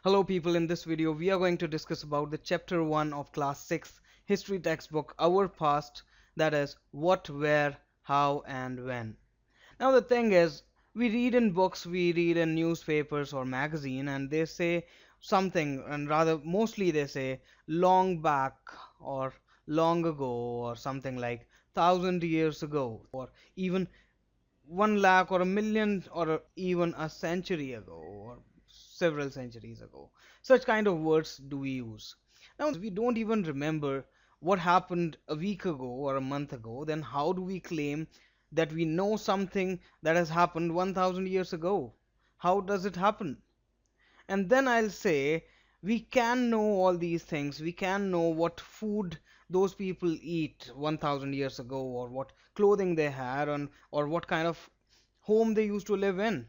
Hello people, in this video we are going to discuss about the chapter 1 of class 6 history textbook Our Past, that is what, where, how and when. Now the thing is, we read in books, we read in newspapers or magazine and they say something, and rather mostly they say long back or long ago or something like 1,000 years ago or even 1 lakh or a million or even a century ago or several centuries ago. Such kind of words do we use. Now, we don't even remember what happened a week ago or a month ago, then how do we claim that we know something that has happened 1000 years ago? How does it happen? And then I'll say we can know all these things. We can know what food those people eat 1000 years ago, or what clothing they had, or what kind of home they used to live in,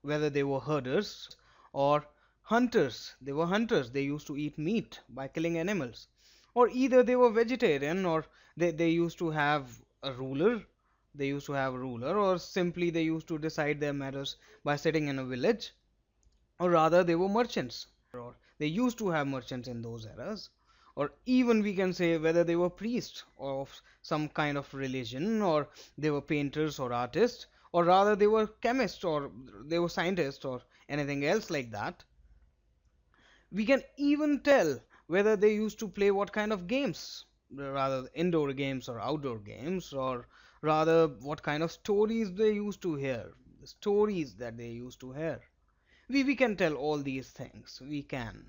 whether they were herders or hunters. They were hunters. They used to eat meat by killing animals. Or either they were vegetarian, or they used to have a ruler. They used to have a ruler, or simply they used to decide their matters by sitting in a village, or rather they were merchants, or they used to have merchants in those eras. Or even we can say whether they were priests of some kind of religion, or they were painters or artists, or rather they were chemists, or they were scientists, or anything else like that. We can even tell whether they used to play what kind of games, rather indoor games or outdoor games, or rather what kind of stories they used to hear, the stories that they used to hear. We can tell all these things, we can.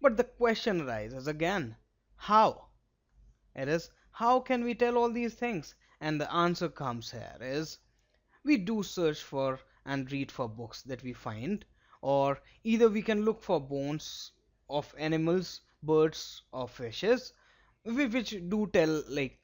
But the question arises again, how? It is, how can we tell all these things? And the answer comes here is, we do search for and read for books that we find, or either we can look for bones of animals, birds or fishes, which do tell like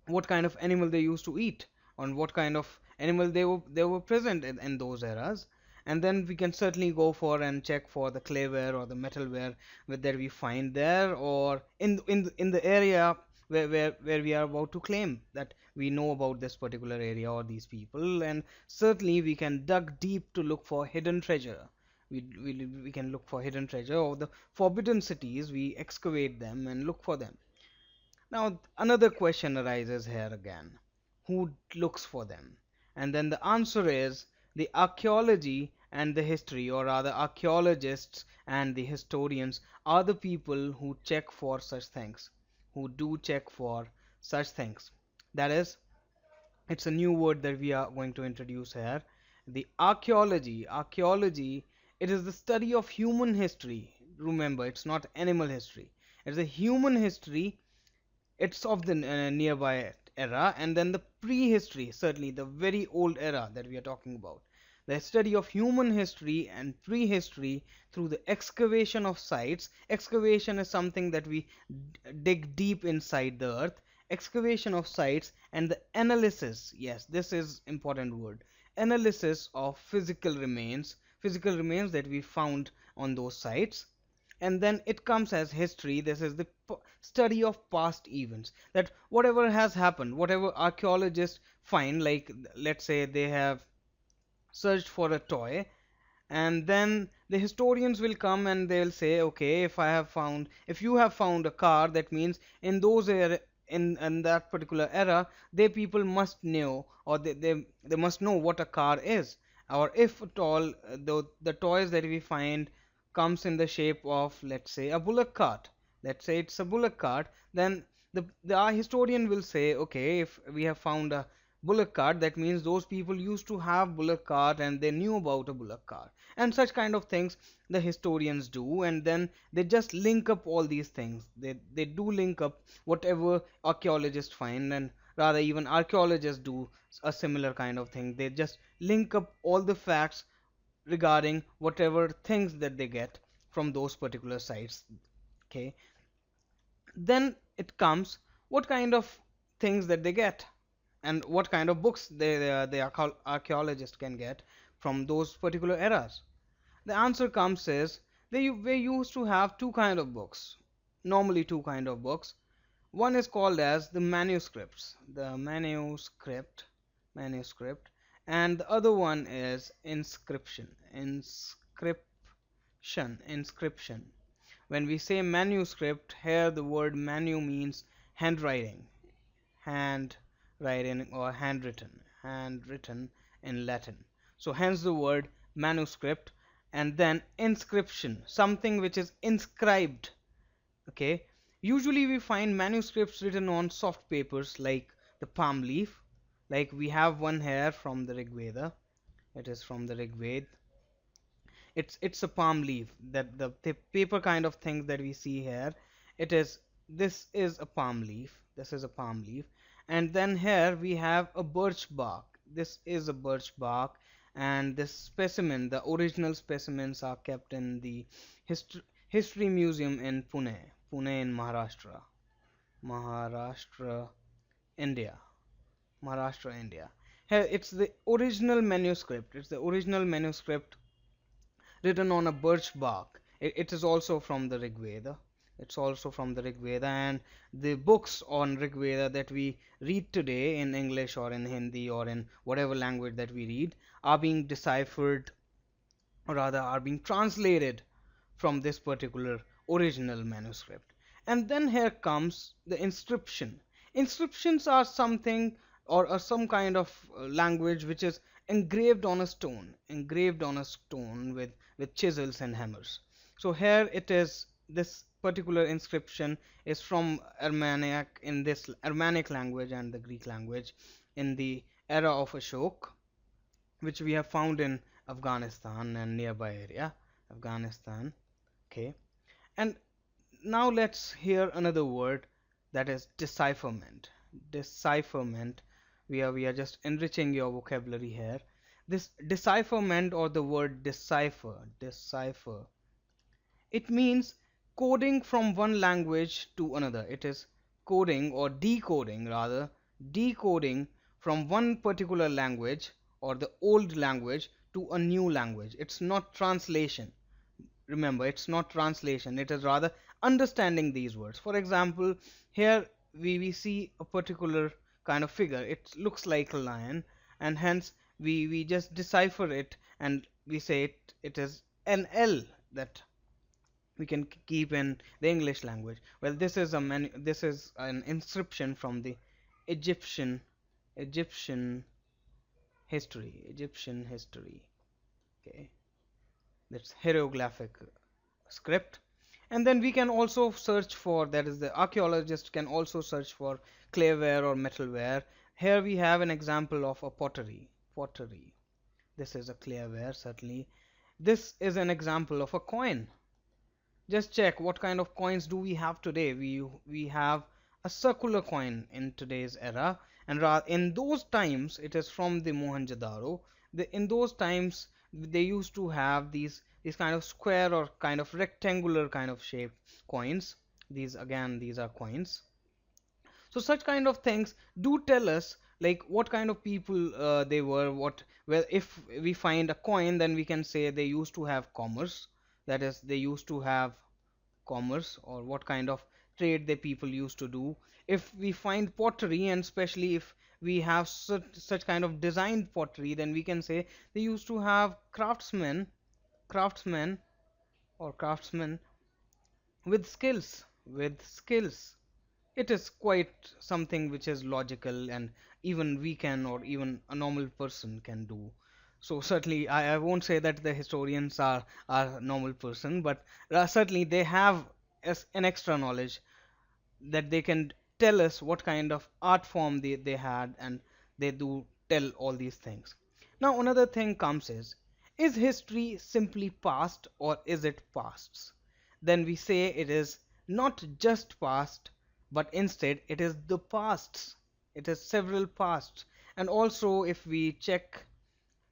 what kind of animal they used to eat, on what kind of animal they were present in those eras. And then we can certainly go for and check for the clayware or the metalware that we find there, or in the area where we are about to claim that we know about this particular area or these people. And certainly we can dug deep to look for hidden treasure. We can look for hidden treasure, or the forbidden cities, we excavate them and look for them. Now, another question arises here again, who looks for them? And then the answer is the archaeology and the history, or rather, archaeologists and the historians are the people who check for such things, who do check for such things. That is, it's a new word that we are going to introduce here. The archaeology, it is the study of human history. Remember, it's not animal history, it's a human history. It's of the nearby era, and then the prehistory, certainly the very old era that we are talking about. The study of human history and prehistory through the excavation of sites. Excavation is something that we dig deep inside the earth. Excavation of sites and the analysis, yes, this is important word, analysis of physical remains that we found on those sites. And then it comes as history. This is the study of past events, that whatever has happened, whatever archaeologists find, like let's say they have searched for a toy, and then the historians will come and they'll say, okay, if you have found a car, that means in those in that particular era, they people must know, or they must know what a car is. Or if at all the toys that we find comes in the shape of, let's say, a bullock cart, let's say it's a bullock cart, then our historian will say, okay, if we have found a bullock cart, that means those people used to have bullock cart and they knew about a bullock cart. And such kind of things the historians do, and then they just link up all these things. They do link up whatever archaeologists find, and rather even archaeologists do a similar kind of thing. They just link up all the facts regarding whatever things that they get from those particular sites. Okay, then it comes what kind of things that they get, and what kind of books the archaeologist can get from those particular eras. The answer comes is they used to have two kind of books, normally two kind of books. One is called as the manuscripts, manuscript, and the other one is inscription, inscription. Inscription. When we say manuscript, here the word manu means handwriting, handwriting or handwritten in Latin. So hence the word manuscript. And then inscription, something which is inscribed. Okay, usually we find manuscripts written on soft papers like the palm leaf, like we have one here from the Rig Veda. It is from the Rig Veda. It's a palm leaf, that the paper kind of thing that we see here. It is, this is a palm leaf, this is a palm leaf. And then here we have a birch bark, this is a birch bark. And this specimen, the original specimens, are kept in the history museum in Pune in Maharashtra, India. Maharashtra, India. Here it's the original manuscript, it's the original manuscript written on a birch bark. It is also from the Rig Veda. It's also from the Rig Veda, and the books on Rig Veda that we read today in English or in Hindi or in whatever language that we read are being deciphered, or rather are being translated from this particular original manuscript. And then here comes the inscription. Inscriptions are something, or some kind of language which is engraved on a stone with chisels and hammers. So here it is, this particular inscription is from Armenic, in this Armenic language and the Greek language, in the era of Ashok, which we have found in Afghanistan and nearby area, Afghanistan. Okay, and now let's hear another word, that is decipherment. Decipherment. We are just enriching your vocabulary here. This decipherment, or the word decipher, it means coding from one language to another. It is coding, or decoding rather, decoding from one particular language or the old language to a new language. It's not translation. Remember, it's not translation, it is rather understanding these words. For example, here we see a particular kind of figure. It looks like a lion, and hence we just decipher it, and we say it is an L that we can keep in the English language. Well, this is an inscription from the Egyptian history. Okay, that's hieroglyphic script. And then we can also search for, that is, the archaeologist can also search for clayeware or metalware. Here we have an example of a pottery. This is a clayeware, certainly. This is an example of a coin. Just check what kind of coins do we have today. We have a circular coin in today's era, and in those times it is from the Mohenjo-daro. In those times they used to have these kind of square or kind of rectangular kind of shaped coins. These are coins. So such kind of things do tell us like what kind of people they were. Well, if we find a coin, then we can say they used to have commerce. That is, they used to have commerce, or what kind of trade the people used to do. If we find pottery, and especially if we have such kind of designed pottery, then we can say they used to have craftsmen with skills. It is quite something which is logical, and even we can, or even a normal person can do. So certainly I won't say that the historians are a normal person, but certainly they have an extra knowledge that they can tell us what kind of art form they had, and they do tell all these things. Now another thing comes is history simply past, or is it pasts? Then we say it is not just past, but instead it is the pasts. It is several pasts. And also, if we check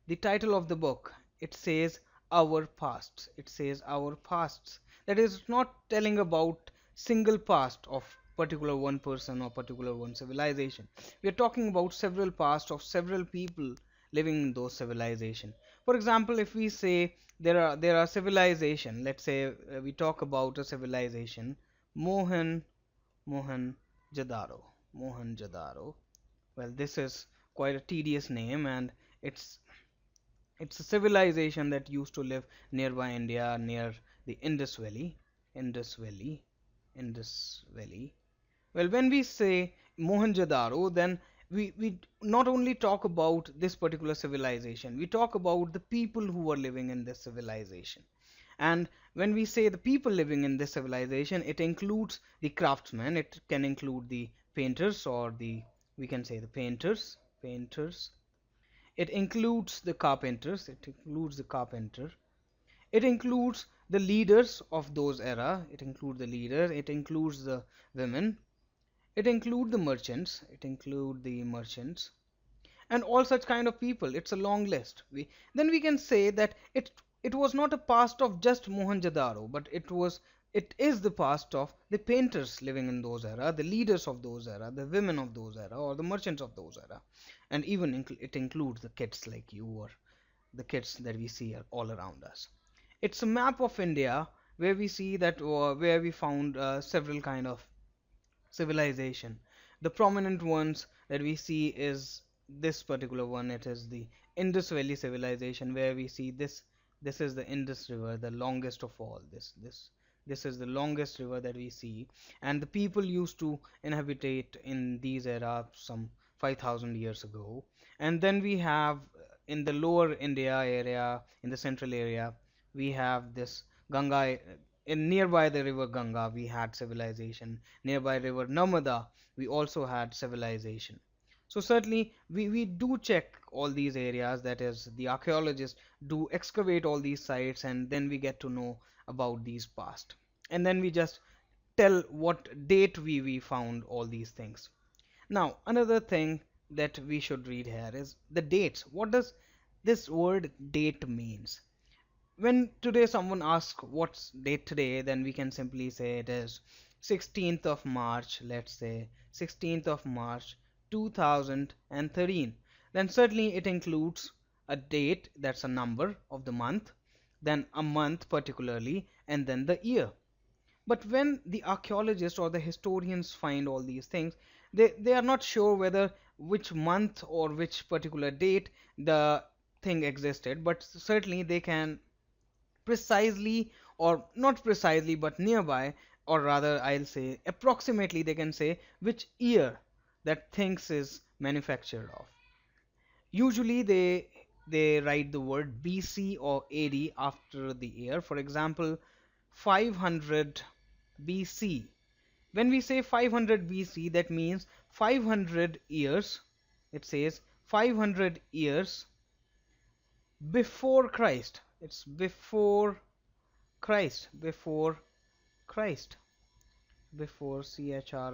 the title of the book, it says our pasts. That is not telling about single past of particular one person or particular one civilization. We are talking about several pasts of several people living in those civilization. For example, if we say there are civilization, let's say we talk about a civilization, Mohenjo-daro. Well, this is quite a tedious name, and it's a civilization that used to live nearby India, near the Indus Valley, Indus Valley, Indus Valley. Well, when we say Mohenjo-daro, then we not only talk about this particular civilization, we talk about the people who were living in this civilization. And when we say the people living in this civilization, it includes the craftsmen, it can include the painters, or the, we can say the painters. It includes the carpenters, it includes the carpenter. It includes the leaders of those era, it includes the leaders, it includes the women, it includes the merchants, and all such kind of people. It's a long list. Then we can say that it was not a past of just Mohenjo-daro, but it is the past of the painters living in those era, the leaders of those era, the women of those era, or the merchants of those era, and even it includes the kids like you, or the kids that we see all around us. It's a map of India where we see that where we found several kind of civilization. The prominent ones that we see is this particular one. It is the Indus Valley civilization, where we see this. This is the Indus River, the longest of all. This is the longest river that we see, and the people used to inhabit in these era some 5,000 years ago. And then we have in the lower India area, in the central area, we have this Ganga. In nearby the river Ganga, we had civilization. Nearby river Narmada, we also had civilization. So certainly we do check all these areas, that is, the archaeologists do excavate all these sites, and then we get to know about these past. And then we just tell what date we found all these things. Now, another thing that we should read here is the dates. What does this word date means? When today someone asks what's date today, then we can simply say it is 16th of March, let's say 16th of March 2013. Then certainly it includes a date, that's a number of the month, then a month particularly, and then the year. But when the archaeologists or the historians find all these things, they are not sure whether which month or which particular date the thing existed, but certainly they can precisely, or not precisely but nearby, or rather I'll say approximately, they can say which year that things is manufactured of. Usually they write the word BC or AD after the year. For example, 500 BC. When we say 500 BC, that means 500 years. It says 500 years before Christ. It's before Christ, before Christ, before Christ,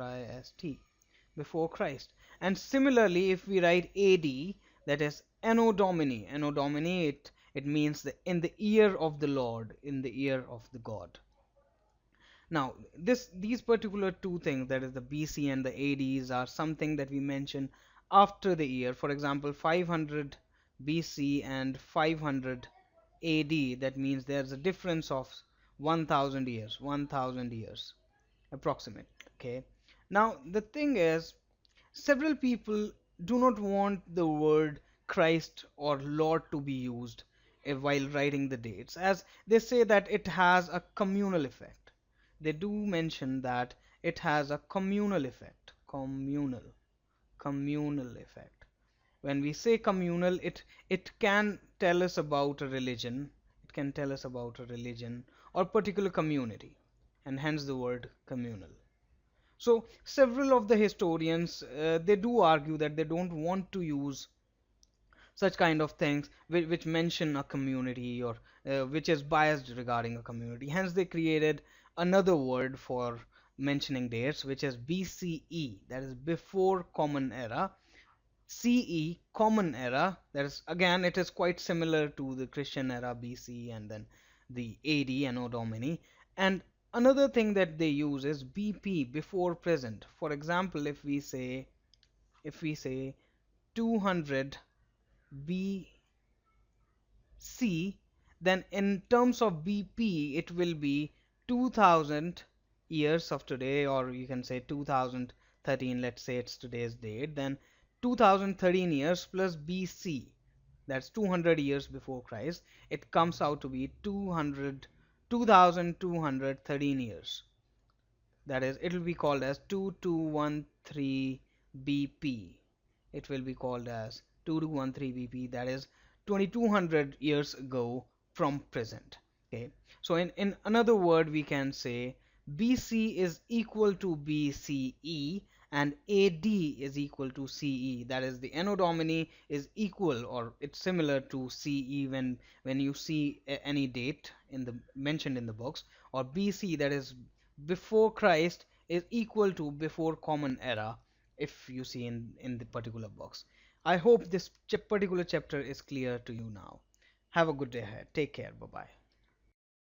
before Christ. And similarly, if we write AD, that is Anno Domini. Anno Domini, it means in the year of the Lord, in the year of the God. Now, these particular two things, that is the BC and the ADs, are something that we mention after the year. For example, 500 BC and 500 AD, that means there's a difference of 1000 years, 1000 years approximate. Okay, now the thing is, several people do not want the word Christ or Lord to be used while writing the dates, as they say that it has a communal effect. They do mention that it has a communal effect. Communal effect. When we say communal, it can tell us about a religion, it can tell us about a religion or particular community, and hence the word communal. So several of the historians they do argue that they don't want to use such kind of things which mention a community, or which is biased regarding a community. Hence they created another word for mentioning dates, which is BCE, that is before Common Era. CE, Common Era, that is, again, it is quite similar to the Christian era BC, and then the AD, Anno Domini. And another thing that they use is BP, before present. For example, if we say 200 BC, then in terms of BP it will be 2000 years of today, or you can say 2013, let's say it's today's date, then 2013 years plus BC, that's 200 years before Christ, it comes out to be 200 2213 years. That is, it will be called as 2213 BP. It will be called as 2213 BP, that is 2200 years ago from present. Okay, so in another word we can say BC is equal to BCE and AD is equal to CE. That is, the Anno Domini is equal or it's similar to CE when you see any date in the mentioned in the books, or BC, that is before Christ, is equal to before Common Era if you see in the particular box. I hope this particular chapter is clear to you now. Have a good day ahead. Take care. Bye bye.